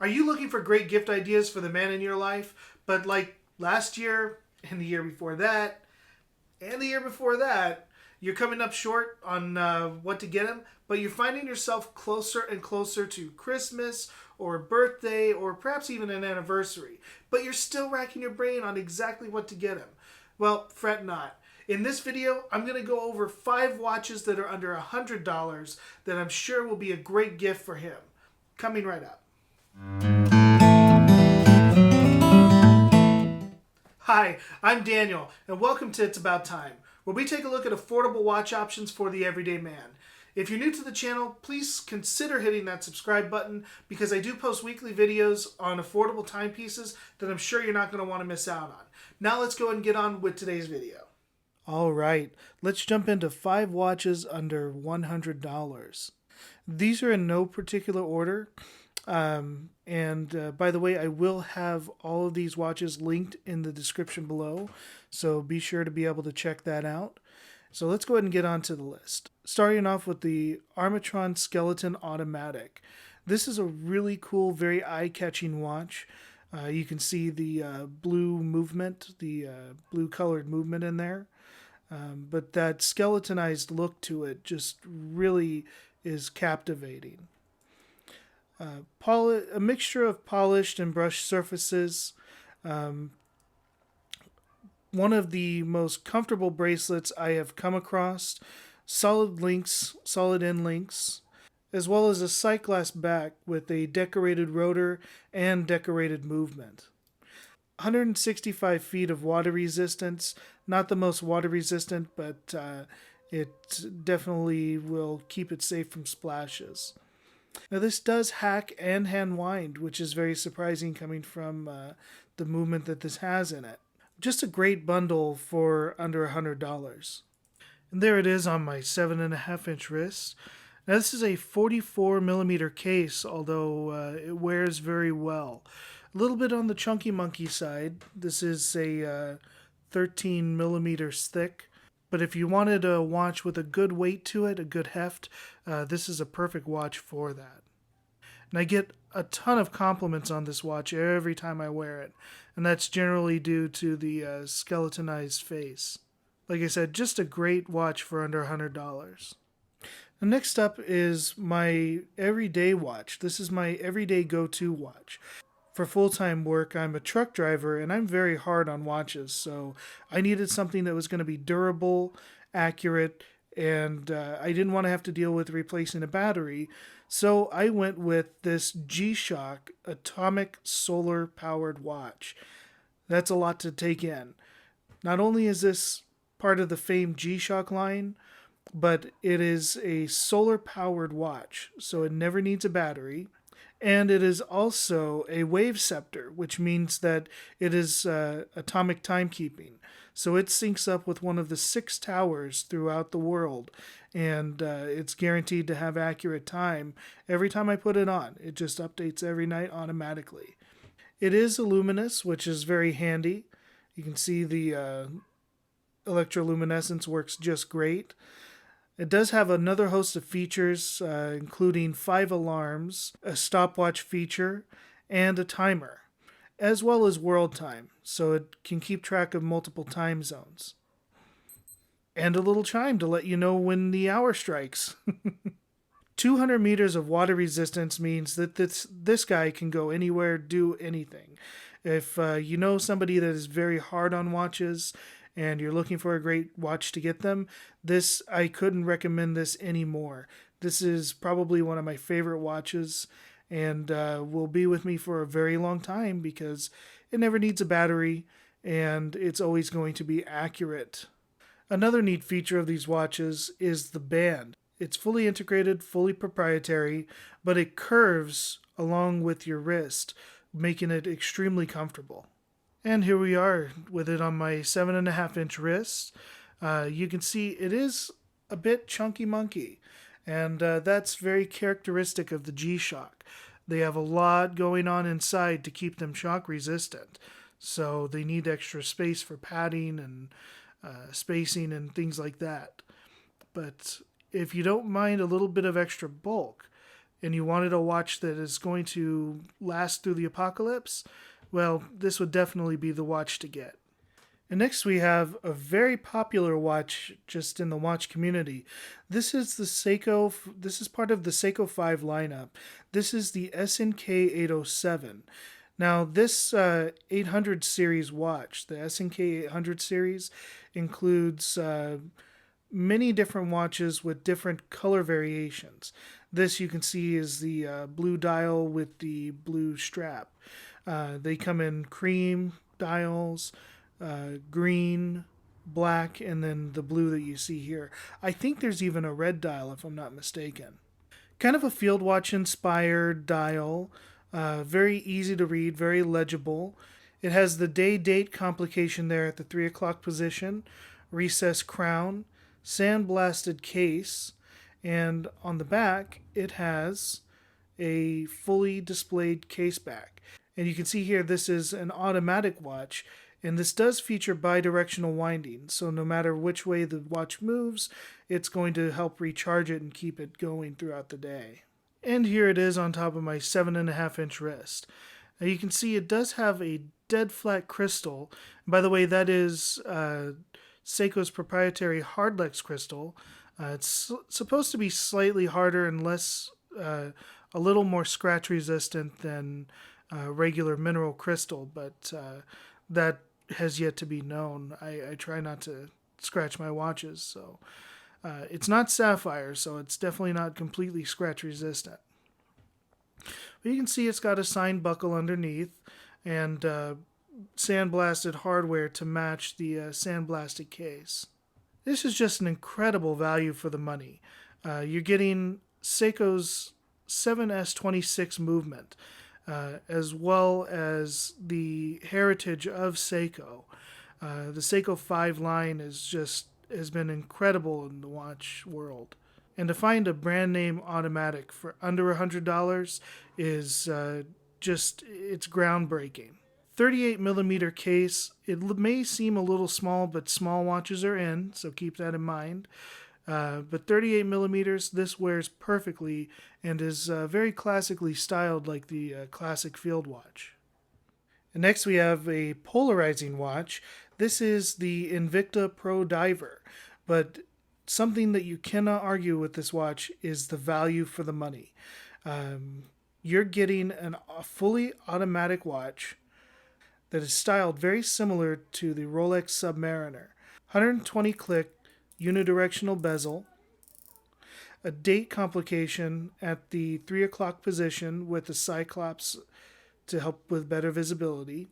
Are you looking for great gift ideas for the man in your life, but like last year and the year before that and the year before that, you're coming up short on what to get him, but you're finding yourself closer and closer to Christmas or birthday or perhaps even an anniversary, but you're still racking your brain on exactly what to get him? Well, fret not. In this video, I'm going to go over 5 watches that are under $100 that I'm sure will be a great gift for him. Coming right up. Hi, I'm Daniel, and welcome to It's About Time, where we take a look at affordable watch options for the everyday man. If you're new to the channel, please consider hitting that subscribe button because I do post weekly videos on affordable timepieces that I'm sure you're not going to want to miss out on. Now let's go and get on with today's video. All right, let's jump into 5 watches under $100. These are in no particular order. By the way, I will have all of these watches linked in the description below, so be sure to be able to check that out. So let's go ahead and get on to the list. Starting off with the Armatron Skeleton Automatic. This is a really cool, very eye-catching watch. You can see the blue movement, the blue colored movement in there. But that skeletonized look to it just really is captivating. A mixture of polished and brushed surfaces. One of the most comfortable bracelets I have come across. Solid links, solid end links, as well as a sight glass back with a decorated rotor and decorated movement. 165 feet of water resistance. Not the most water resistant, but it definitely will keep it safe from splashes. Now this does hack and hand wind, which is very surprising coming from the movement that this has in it. Just a great bundle for under $100. And there it is on my 7.5-inch wrist. Now this is a 44mm case, although it wears very well. A little bit on the chunky monkey side. This is a 13mm thick. But if you wanted a watch with a good weight to it, a good heft, this is a perfect watch for that. And I get a ton of compliments on this watch every time I wear it. And that's generally due to the skeletonized face. Like I said, just a great watch for under $100. The next up is my everyday watch. This is my everyday go-to watch. For full-time work, I'm a truck driver, and I'm very hard on watches, so I needed something that was going to be durable, accurate, and I didn't want to have to deal with replacing a battery, so I went with this G-Shock Atomic Solar-Powered watch. That's a lot to take in. Not only is this part of the famed G-Shock line, but it is a solar-powered watch, so it never needs a battery. And it is also a wave scepter, which means that it is atomic timekeeping. So it syncs up with one of the 6 towers throughout the world, and it's guaranteed to have accurate time every time I put it on. It just updates every night automatically. It is luminous, which is very handy. You can see the electroluminescence works just great. It does have another host of features, including 5 alarms, a stopwatch feature, and a timer, as well as world time, so it can keep track of multiple time zones. And a little chime to let you know when the hour strikes. 200 meters of water resistance means that this guy can go anywhere, do anything. If you know somebody that is very hard on watches, and you're looking for a great watch to get them, I couldn't recommend this anymore. This is probably one of my favorite watches and will be with me for a very long time because it never needs a battery and it's always going to be accurate. Another neat feature of these watches is the band. It's fully integrated, fully proprietary, but it curves along with your wrist, making it extremely comfortable. And here we are with it on my 7.5-inch wrist. You can see it is a bit chunky monkey, and that's very characteristic of the G-Shock. They have a lot going on inside to keep them shock resistant, so they need extra space for padding and spacing and things like that. But if you don't mind a little bit of extra bulk, and you wanted a watch that is going to last through the apocalypse, well, this would definitely be the watch to get. And next we have a very popular watch just in the watch community. This is the Seiko. This is part of the Seiko 5 lineup. This is the SNK 807. Now this 800 series watch, the SNK 800 series, includes many different watches with different color variations. This you can see is the blue dial with the blue strap. They come in cream dials, green, black, and then the blue that you see here. I think there's even a red dial if I'm not mistaken. Kind of a field watch inspired dial. Very easy to read, very legible. It has the day-date complication there at the 3 o'clock position, recessed crown, sandblasted case, and on the back it has a fully displayed case back. And you can see here this is an automatic watch, and this does feature bidirectional winding, so no matter which way the watch moves, it's going to help recharge it and keep it going throughout the day. And here it is on top of my 7.5-inch wrist. Now you can see it does have a dead flat crystal. By the way, that is Seiko's proprietary Hardlex crystal. It's supposed to be slightly harder and less, a little more scratch resistant than regular mineral crystal, but that has yet to be known. I try not to scratch my watches, so it's not sapphire, so it's definitely not completely scratch resistant. But you can see it's got a signed buckle underneath and sandblasted hardware to match the sandblasted case. This is just an incredible value for the money. You're getting Seiko's 7S26 movement, as well as the heritage of Seiko. The Seiko 5 line has been incredible in the watch world. And to find a brand name automatic for under $100 is it's groundbreaking. 38mm case. It may seem a little small, but small watches are in, so keep that in mind. But 38mm, this wears perfectly and is very classically styled like the classic field watch. And next we have a polarizing watch. This is the Invicta Pro Diver, but something that you cannot argue with this watch is the value for the money. You're getting a fully automatic watch that is styled very similar to the Rolex Submariner. 120 click unidirectional bezel, a date complication at the 3 o'clock position with a cyclops to help with better visibility,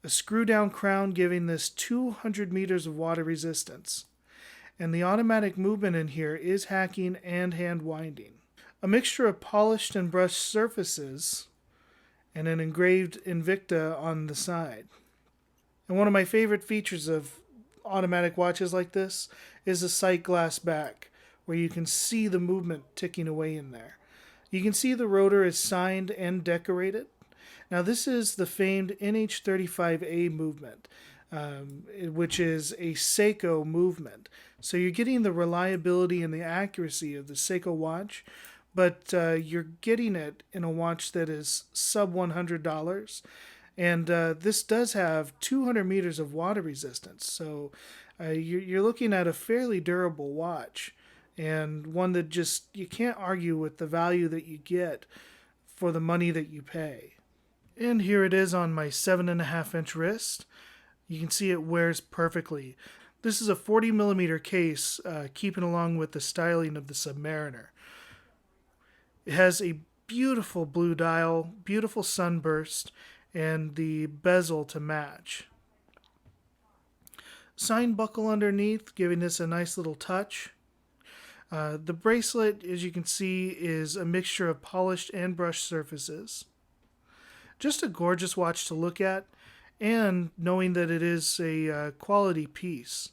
a screw down crown giving this 200 meters of water resistance, and the automatic movement in here is hacking and hand winding. A mixture of polished and brushed surfaces and an engraved Invicta on the side. And one of my favorite features of automatic watches like this is a sight glass back, where you can see the movement ticking away in there. You can see the rotor is signed and decorated. Now this is the famed NH35A movement, which is a Seiko movement. So you're getting the reliability and the accuracy of the Seiko watch, but you're getting it in a watch that is sub $100. And this does have 200 meters of water resistance. So you're looking at a fairly durable watch, and one that just, you can't argue with the value that you get for the money that you pay. And here it is on my 7.5-inch wrist. You can see it wears perfectly. This is a 40mm case, keeping along with the styling of the Submariner. It has a beautiful blue dial, beautiful sunburst, and the bezel to match. Signed buckle underneath, giving this a nice little touch. The bracelet, as you can see, is a mixture of polished and brushed surfaces. Just a gorgeous watch to look at, and knowing that it is a quality piece.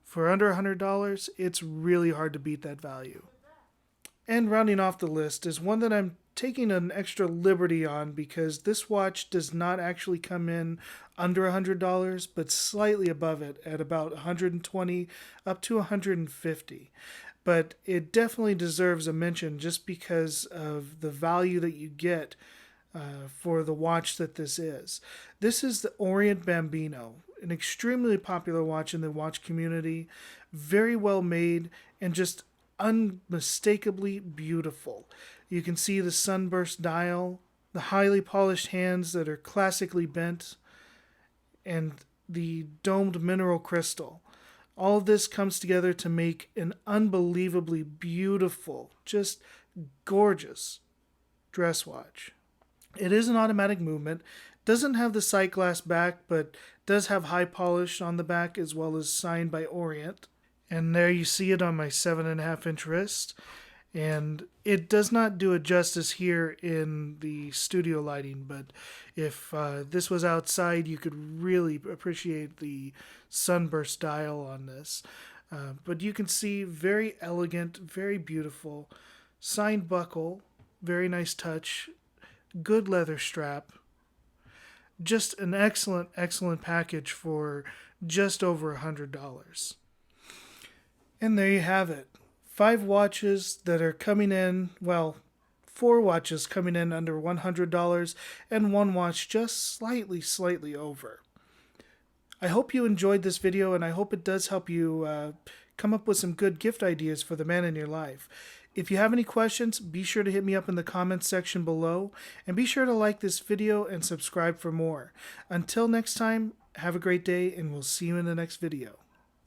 For under $100, it's really hard to beat that value. And rounding off the list is one that I'm taking an extra liberty on, because this watch does not actually come in under $100, but slightly above it at about $120 up to $150. but it definitely deserves a mention just because of the value that you get for the watch that this is. This is the Orient Bambino, an extremely popular watch in the watch community, very well made and just unmistakably beautiful. You can see the sunburst dial, the highly polished hands that are classically bent, and the domed mineral crystal. All of this comes together to make an unbelievably beautiful, just gorgeous dress watch. It is an automatic movement, doesn't have the sight glass back, but does have high polish on the back as well as signed by Orient. And there you see it on my 7.5 inch wrist. And it does not do it justice here in the studio lighting, but if this was outside, you could really appreciate the sunburst dial on this. But you can see very elegant, very beautiful, signed buckle, very nice touch, good leather strap. Just an excellent, excellent package for just over $100. And there you have it. 5 watches that are coming in, well, 4 watches coming in under $100 and 1 watch just slightly over. I hope you enjoyed this video, and I hope it does help you come up with some good gift ideas for the man in your life. If you have any questions, be sure to hit me up in the comments section below, and be sure to like this video and subscribe for more. Until next time, have a great day, and we'll see you in the next video.